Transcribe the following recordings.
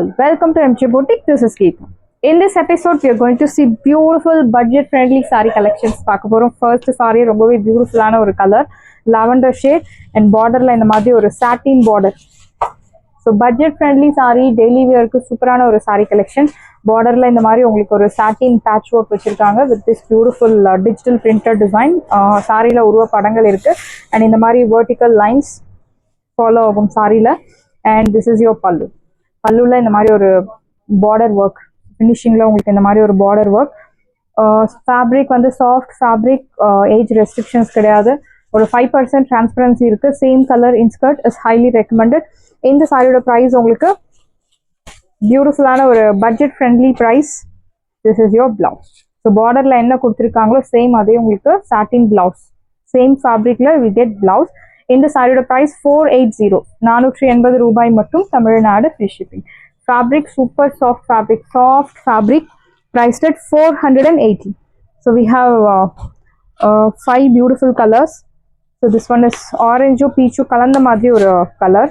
all, welcome to MJ Boutique. This is Geeta. In this episode, we are going to see beautiful budget-friendly saree collections. பார்க்க போறோம். First saree ரொம்பவே பியூட்டிஃபுல்லான ஒரு colour, lavender shade and borderல இந்த மாதிரி ஒரு satin border. So budget-friendly saree, daily wearக்கு சூப்பரான ஒரு saree collection. Borderல இந்த மாதிரி உங்களுக்கு ஒரு satin patchwork வச்சிருக்காங்க with this beautiful digital printed design. சாரியில உருவ படங்கள் இருக்கு and இந்த மாதிரி vertical lines follow ஆகும் சாரியில. And this is your pallu. பல்லுல இந்த மாதிரி ஒரு பார்டர் ஒர்க், ஃபினிஷிங்ல உங்களுக்கு இந்த மாதிரி ஒரு பார்டர் ஒர்க். ஃபேப்ரிக் வந்து சாஃப்ட் ஃபேப்ரிக், ஏஜ் ரெஸ்ட்ரிக்ஷன்ஸ் கிடையாது. ஒரு 5% டிரான்ஸ்பரன்சி இருக்கு. Same colour inskirt is highly recommended. இந்த சாரியோட ப்ரைஸ் உங்களுக்கு பியூட்டிஃபுல்லான ஒரு budget friendly price. This is your blouse. So பார்டர்ல என்ன கொடுத்துருக்காங்களோ சேம் அதே உங்களுக்கு சாட்டின் பிளவுஸ், சேம் ஃபேப்ரிக்ல வி கெட் பிளவுஸ். இந்த சாரியோட ப்ரைஸ் 480, 480 ரூபாய் மட்டும். Tamil Nadu free shipping. Fabric super soft fabric priced at 480. So we have 5 beautiful colors. So this one is orange peach கலந்த மாதிரி ஒரு color.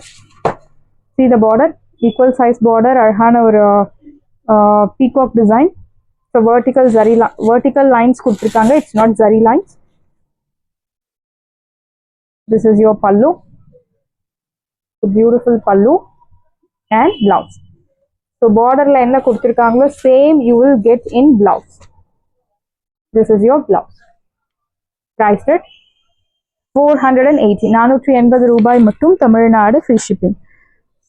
See the border, equal size border, அழகான ஒரு peacock design. So vertical lines கொடுத்திருக்காங்க. It's not zari lines. This is your pallu, so beautiful pallu and blouse. So border la enna kuduthirukangalo same you will get in blouse. This is your blouse. Priced at 480, 480 rubai mattum. Tamil Nadu free shipping.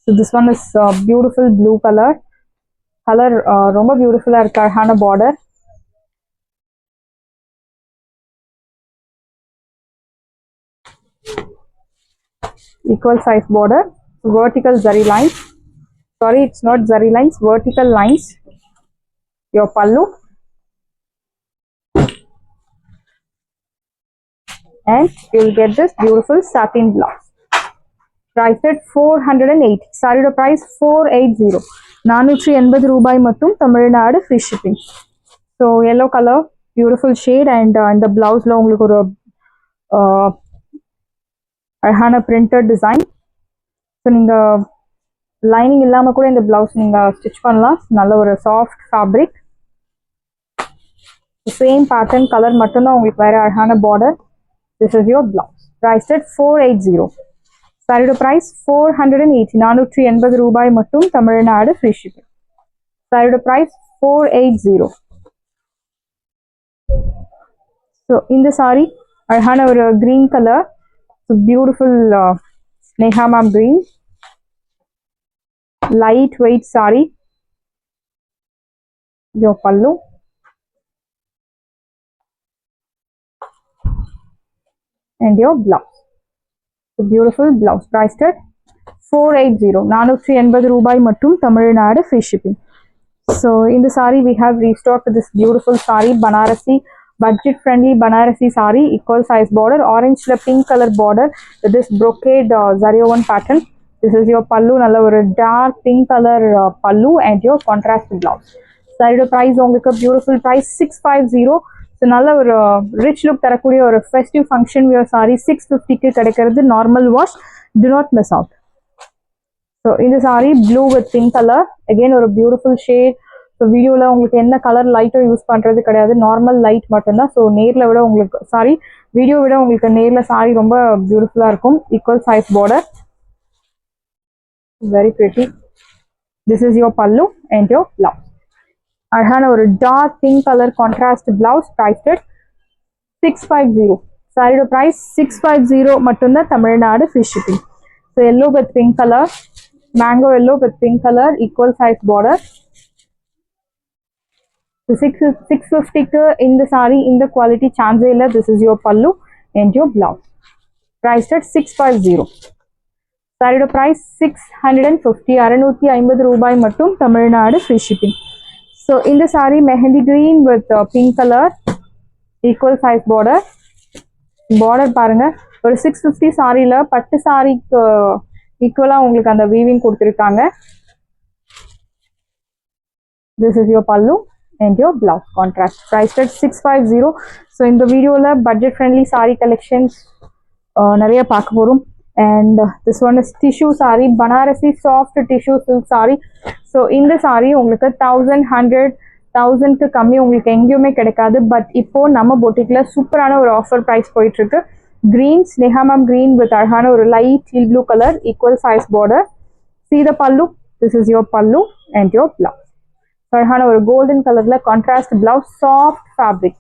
So this one is beautiful blue color romba beautiful ah irukku, alhana border. Equal size border, vertical zari lines. Sorry, it's not zari lines, vertical lines. Your pallu and you'll get this beautiful satin blouse. Priced at 480. Saree price 480, 480 ரூபாய் மட்டும். Tamil Nadu free shipping. So yellow color, beautiful shade and in the blouse la உங்களுக்கு ஒரு அழகான printed design. So நீங்கள் lining இல்லாமல் கூட இந்த blouse நீங்கள் ஸ்டிச் பண்ணலாம். நல்ல ஒரு soft fabric, same pattern colour மட்டும்தான் உங்களுக்கு வேறு அழகான border. This is your blouse. Price at 480. சாரியோட ப்ரைஸ் 480, 480 ரூபாய் மட்டும். Tamil Nadu free shipping. சாரியோட ப்ரைஸ் 480. ஸோ இந்த சாரி அழகான ஒரு green colour, so beautiful Sneha ma'am green, light weight saree. Your pallu and your blouse. So beautiful blouse. Priced at 480, 480 ரூபாய் மட்டும். Tamil Nadu free shipping. So in the saree we have restocked this beautiful saree, Banarasi budget friendly Banarasi saree, equal size border, orange la pink color border with this brocade zariovan pattern. This is your pallu, nalla oru dark pink color pallu and your contrast blouse. Saree price ungalku beautiful price 650. So nalla oru rich look tharakuriya oru festive function wear saree 650 ku kedikkiradhu. Normal wash, do not miss out. So in the saree blue with pink color, again oru beautiful shade. So வீடியோவில் உங்களுக்கு என்ன colour லைட்டோ use பண்ணுறது கிடையாது, normal light மட்டும்தான். So நேரில் விட உங்களுக்கு video விட உங்களுக்கு நேரில் சாரி ரொம்ப பியூட்டிஃபுல்லாக இருக்கும். Equal size border, very pretty. This is your pallu and your blouse. அழகான ஒரு dark pink colour contrast blouse. Priced 650. சாரியோட ப்ரைஸ் 650 மட்டும்தான். Tamil Nadu free shipping. So yellow with pink colour, mango yellow with pink colour, equal size border. 650 in the saree, in the quality chance illa. This is your pallu and your blouse. Priced at 650. Saree price 650, 650 ரூபாய் மட்டும். Tamil Nadu free shipping. So in the saree mehendi green with pink color, equal size border. Border பாருங்க, ஒரு 650 சாரியில பட்டு சாரிக்கு ஈக்குவலா உங்களுக்கு அந்த weaving கொடுத்திருக்காங்க. This is your pallu and your blouse, contrast. Priced at 650. So in the video la budget friendly saree collections nariya paaka porum. And this one is tissue saree, Banarasi soft tissue silk saree. So இந்த saree உங்களுக்கு 1100 கம்மி உங்களுக்கு எங்கேயுமே கிடைக்காது. But இப்போ நம்ம பொட்டிக்ல சூப்பரான ஒரு ஆஃபர் ப்ரைஸ் போயிட்டு இருக்கு. கிரீன் ஸ்னேஹாமம் கிரீன் வித் அழகான ஒரு light deal blue colour equal size border. See the pallu. This is your pallu and your blouse. அழகான ஒரு கோல்டன் கலர்ல contrast blouse, soft fabric.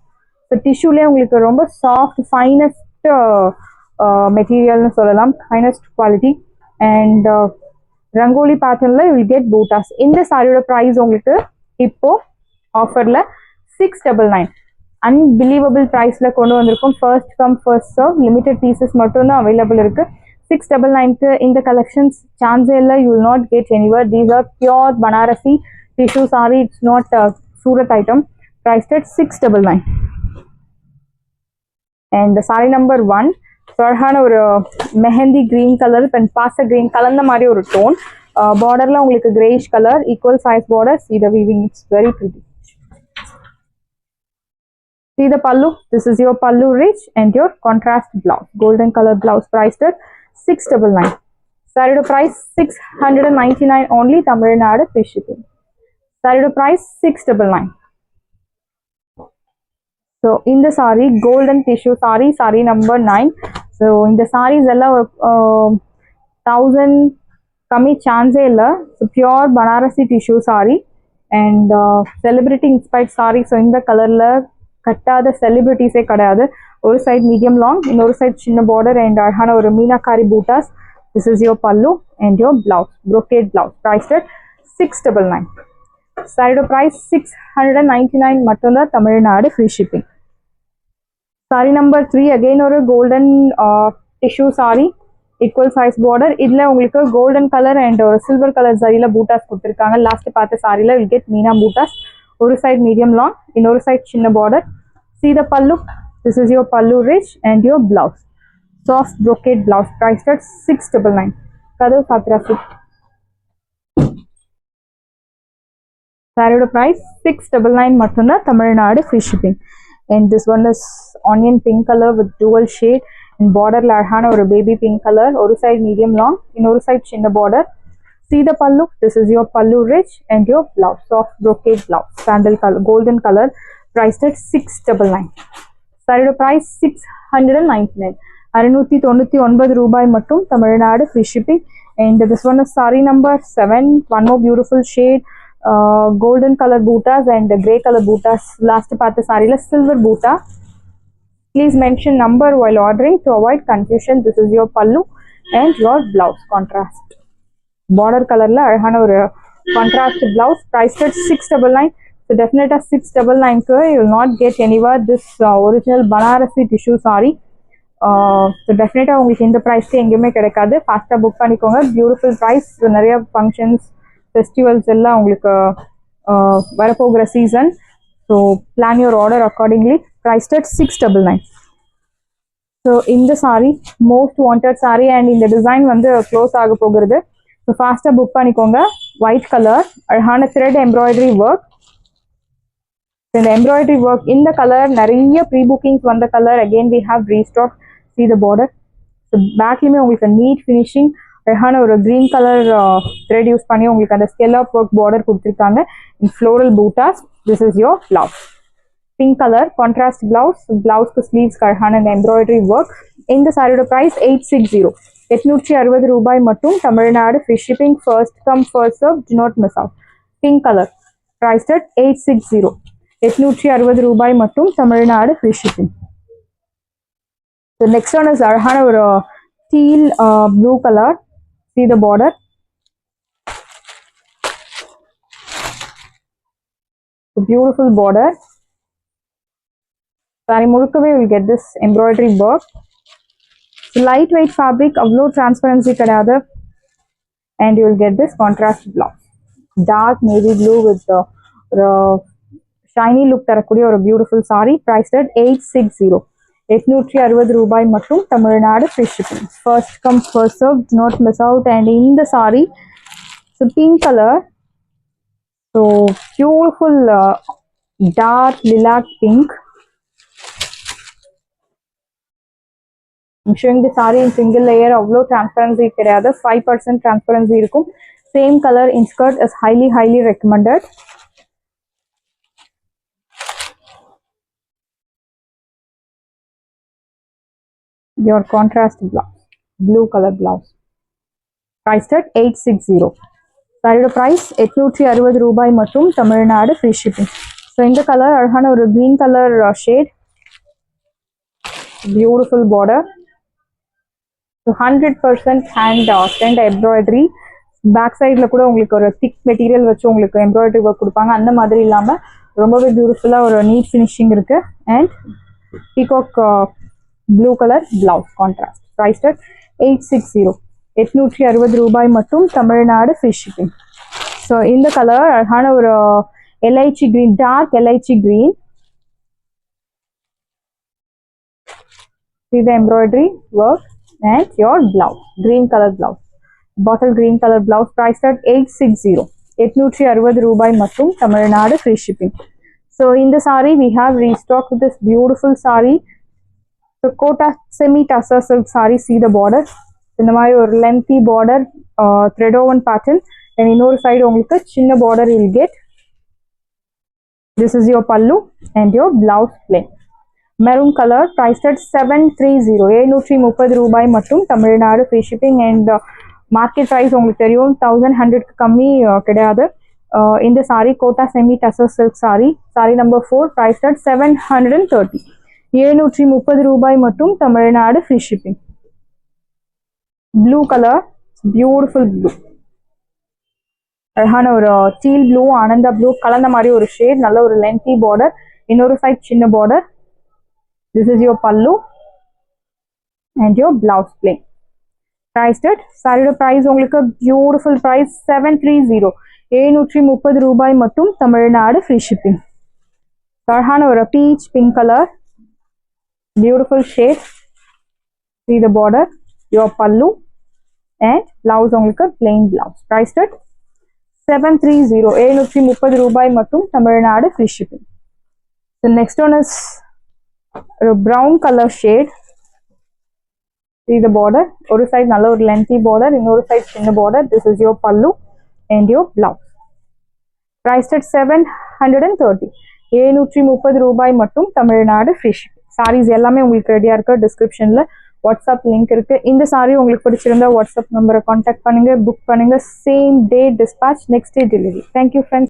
So டிஷ்யூலேயே உங்களுக்கு ரொம்ப சாஃப்ட் ஃபைனஸ்ட் மெட்டீரியல்னு சொல்லலாம், ஃபைனஸ்ட் குவாலிட்டி. அண்ட் ரங்கோலி பேட்டர்னில் யூ வில் கெட் பூட்டாஸ். இந்த சாரியோட ப்ரைஸ் உங்களுக்கு இப்போ ஆஃபரில் 699. அன்பிலீவபிள் ப்ரைஸில் கொண்டு வந்திருக்கும். First come first serve, limited pieces மட்டும்தான் அவைலபிள் இருக்குது. 699 இந்த கலெக்ஷன்ஸ் சான்ஸே இல்லை, you will not get anywhere. These are pure Banarasi tissue saree, it's not Surat item, priced at 699. And the saree number 1, so அழகான ஒரு mehndi green color and pasta green கலந்த மாதிரி ஒரு tone. பார்டர்ல உங்களுக்கு grayish color, equal size border. See the weaving, it's very pretty. See the pallu. This is your pallu rich and your contrast blouse, golden color blouse, priced at 699. Saree price 699 only, Tamil Nadu free shipping. Saree price 699. So in the saree, golden tissue saree, saree number 9. So in the sarees ella 1000 kami chance illa. So pure Banarasi tissue saree and celebrity inspired saree. So in the color la kattada celebrities e kadayadu. Oru side medium long, innoru side chinna border and arhana oru meenakari bootas. This is your pallu and your blouse, brocade blouse, priced at 699. Saree price 699 mattumda, Tamil Nadu free shipping. Saree number 3 again ஒரு golden tissue saree, equal size border. இதுல உங்களுக்கு golden color and ஒரு silver color ஜரியில buttas கொடுத்திருக்காங்க. Last பார்த்த சாரியில will get Meena buttas. ஒரு side medium long, இன்னொரு side சின்ன border. See the pallu. This is your pallu rich and your blouse, soft brocade blouse, priced at 699. கதவு சாத்திராசி. Saree price 699 mattumda, Tamil Nadu free shipping. And this one is onion pink color with dual shade and border la arhana or baby pink color. Oru side medium long, innoru side chinna border. See the pallu. This is your pallu rich and your blouse, soft brocade blouse, sandal color, golden color, priced at 699. Saree price 699. 699 ரூபாய் மட்டும், Tamil Nadu free shipping. And this one is saree number 7. One more beautiful shade. Golden color bootas and grey color bootas. Last part the saree la silver boota. Please mention number while ordering to avoid confusion. This is your pallu and your blouse, contrast border color la alhana or contrast blouse, priced at 699. So definitely 699 ku you will not get anywhere this original Banarasi tissue saree. So definitely உங்களுக்கு இந்த பிரைஸ்க்கு எங்கேயுமே கிடைக்காது. ஃபாஸ்ட்டாக book பண்ணிக்கோங்க. Beautiful price. நிறைய functions festivals எல்லாம் உங்களுக்கு வரப்போகிற season. So plan your order accordingly. Priced at 699. So இந்த sari most wanted sari and இந்த டிசைன் வந்து க்ளோஸ் ஆக போகிறது. ஸோ ஃபாஸ்ட்டாக புக் பண்ணிக்கோங்க. ஒயிட் கலர், அழகான த்ரெட் எம்ப்ராய்டரி ஒர்க். இந்த எம்ப்ராய்டரி ஒர்க் இந்த கலர் நிறைய ப்ரீ புக்கிங்ஸ் வந்த colour. Again we have restock. See the border. So பேக்லையுமே உங்களுக்கு நீட் ஃபினிஷிங், அழகான ஒரு கிரீன் கலர் த்ரெட் யூஸ் பண்ணி உங்களுக்கு அந்த ஸ்கெல்லப் ஒர்க் பார்டர் கொடுத்துருக்காங்க. In floral bootas. This is your blouse, pink colour contrast blouse. பிளவுஸ்க்கு ஸ்லீவ்ஸ்க்கு அழகான இந்த எம்ப்ராய்டரி ஒர்க். இந்த சாரியோட ப்ரைஸ் 860. 860 ரூபாய் மட்டும், Tamil Nadu free shipping. First come first serve, to not miss out. Pink colour prized at 860. 860 ரூபாய் மட்டும், Tamil Nadu free shipping. The next one is அழகான ஒரு teal blue color. See the border. The beautiful border. Saree முழுக்கவே will get this embroidery work. Light weight fabric, அவ்வளோ transparency கிடையாது. And you will get this contrast blouse. Dark navy blue with the shiny look தரக்கூடிய ஒரு beautiful saree. Priced at 860. 860 ரூபாய் மட்டும், Tamil Nadu free shipping. First come first serve, not miss out. And இந்த sari pink colour, so beautiful dark lilac pink. Showing the sari in single layer. அவ்வளோ transparency கிடையாது, 5% transparency இருக்கும். Same color in skirt is highly recommended. Your contrast blouse, blue color blouse, priced at 860. Saree price 860 ரூபாய் மட்டும், Tamil Nadu free shipping. So இந்த colour அழகான ஒரு green color shade, beautiful border. So 100% hand stent embroidery. Back சைடில் கூட உங்களுக்கு ஒரு திக் material வச்சு உங்களுக்கு எம்ப்ராய்டரி ஒர்க் கொடுப்பாங்க. அந்த மாதிரி இல்லாமல் ரொம்பவே பியூட்டிஃபுல்லாக ஒரு நீட் ஃபினிஷிங் இருக்கு. And peacock blue colour blouse contrast, priced at 860, 860 ரூபாய் மட்டும், தமிழ்நாடு ஃப்ரீ ஷிப்பிங். ஸோ இந்த கலர் அழகான ஒரு elaichi green, dark elaichi green. See the embroidery work and your blouse, green color blouse, bottle green color blouse, priced at 860, 860 ரூபாய் மட்டும், Tamil Nadu free shipping. So in the saree we have restocked this beautiful saree. So Kota semi tussar silk saree. See the border, இந்த மாதிரி ஒரு lengthy border, thread woven pattern, and இன்னொரு side உங்களுக்கு சின்ன border you will get. This is your pallu and your blouse plain. Maroon color, priced at 730, 730 ரூபாய் மட்டும், Tamil Nadu free shipping. And market price உங்களுக்கு தெரியும் 1100 கம்மி கிடையாது. இந்த saree Kota semi tussar silk saree, saree number 4, priced at 730, 730 ரூபாய் மட்டும், Tamil Nadu free shipping. Blue color, beautiful blue, அழகான ஒரு டீல் ப்ளூ, ஆனந்தா ப்ளூ கலந்த மாதிரி ஒரு ஷேட், நல்ல ஒரு லென்த்தி பார்டர், இன்னொரு சைட் சின்ன border. This is your pallu and your blouse plain. Priced at, saree price உங்களுக்கு beautiful price 730, 730 ரூபாய் மட்டும், தமிழ்நாடு free shipping. அழகான ஒரு peach pink color, beautiful shade. See the border, your pallu and blouse உங்களுக்கு plain blouse. Priced at 730, 730 ரூபாய் மட்டும், Tamil Nadu free shipping. The next one is a brown color shade. See the border, ஒரு side நல்ல ஒரு lengthy border, இன்னொரு side சின்ன border. This is your pallu and your blouse. Priced at 730, 730 ரூபாய் மட்டும், Tamil Nadu free shipping. sarees எல்லாமே உங்களுக்கு ரெடியா இருக்கு. டிஸ்கிரிப்ஷன்ல வாட்ஸ்அப் லிங்க் இருக்கு. இந்த saree உங்களுக்கு பிடிச்சிருந்தா வாட்ஸ்அப் நம்பரை கான்டாக்ட் பண்ணுங்க, புக் பண்ணுங்க. Same day dispatch, next day delivery. Thank you friends.